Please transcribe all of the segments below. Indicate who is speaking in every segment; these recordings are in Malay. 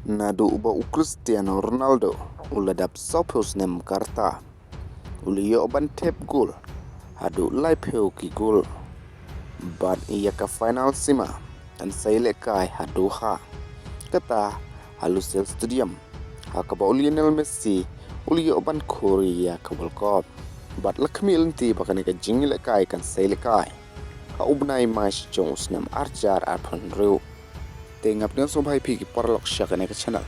Speaker 1: Nadu uba Cristiano Ronaldo uladap sopos nem Qatar uliyo ban thep gol hadu laipeu ki gol bat iya ka final sima dan saile kai hadu ha kata halusel stadium hakaba Lionel Messi uliyo ban Korea ka World Cup bat lakmi lenti bakane ka jingile kai kan saile kai ha ubnai mas jong usnam arjar arpon reu tengap dengan sobai pi ki porlok syakane ke channel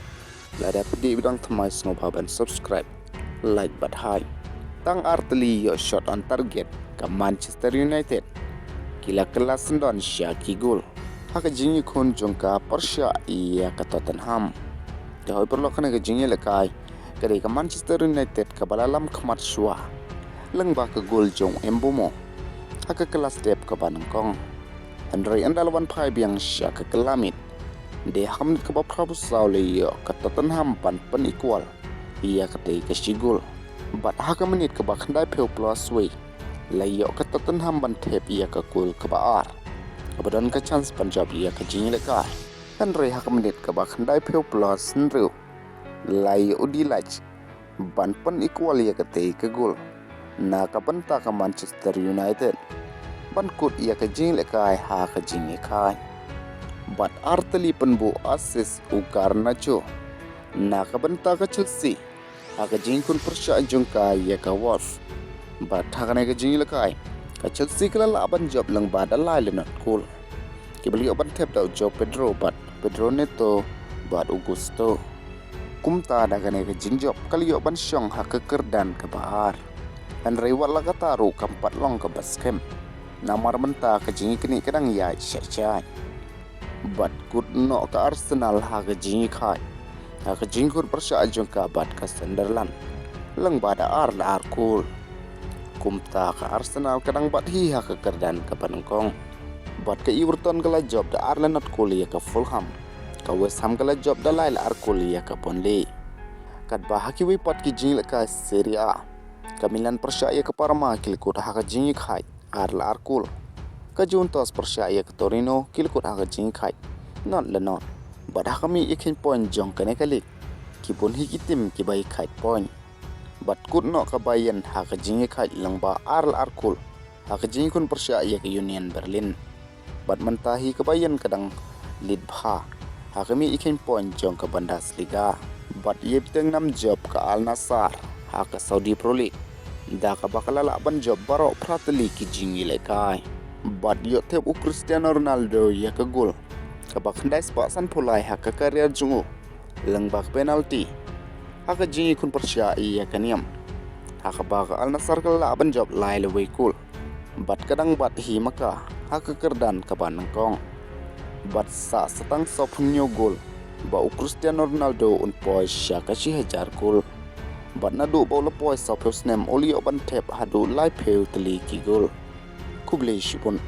Speaker 1: lada pedi bidang thamai snobha ban subscribe like but high tang artli yo shot on target ka Manchester United kila kelas ndon syaki gol haka jingi khon jongka Persha iya ka Tottenham de hoy porlok kana ke jingi lekai kare ka Manchester United ka balalam khmat shwa lengba ka gol jong embomo haka kelas dep ka banangkong Andre andalwan phai biang syaka kelamit de hamnit ka baprabu saule yo ka Tottenham pan equal iya ka te ka sigol bat haka menit ka bakhandai peu plus way layo ka Tottenham ban thep iya ka gol ka baar abadon ka chance Punjab iya ka jingle ka Andre haka menit ka bakhandai peu plus nru layo udilaj ban equal iya ka te ka gol na ka banta ka Manchester United ban kut iya ka jingle ka ha ka jingle ka bat artali penbu assist Garnacho na kabanta ka Chelsea aga jingkun Persha jongka ya ka Wolf bat hakane ka jingil kai ka Chelsea kala laban job lang bada lai not cool kibali oban tap da job Pedro Neto bat Augusto kumta daga ne ka jingjob kali oban syong hakakerdan ka bahar dan rewat la kataru kampat long ka baskem namar menta ka jingi kini kadang ya syai bat good no ka Arsenal haga jingi khai haga jingkur Persha jongka bat ka Sunderland lang bada ar la ar cool kumta ka Arsenal kadang bat hi haga kerdan ka Panangkong bat ka Everton kala job da Arsenal not cool ya ka Fulham ka West Ham kala job da Lyle ar cool ya ka Burnley kat ba haki wi pat ki jingi ka Serie A ka Milan Persha ya ka Parma kilkut haga jingi khai ar la ar cool ka Juntos Persha ya ka Torino kilkut haga jing khai not la not but hakami ikin point jong kane kalik kipun hikitim ki bai khai point but kut no ka Bayern haga jing khai langba ar la ar cool haga jing kun Persha ya ka Union Berlin but mentahi ka Bayern kadang lead bha hakami ikin point jong ka Bundesliga but ye bteng nam job ka Al Nassr haga Saudi Pro League da ka bakalala ban job baro pratli ki jingi le kai bat yo thep Cristiano Ronaldo ya ka gol ka bakhandai spa san phulai ha ka career jungu langbak penalty ha ka jingi kun Persha ya ka niam ha ka ba ka Al Nassr ka laban job lai le we cool bat kadang bat hi maka ha ka kerdan ka Banangkong bat sa satang sopnyo gol ba Cristiano Ronaldo un poi sha ka chi hajar gol bat nadu ba la poi sopos nem oli oban thep hadu lai peu tli ki gol Kublai Shipun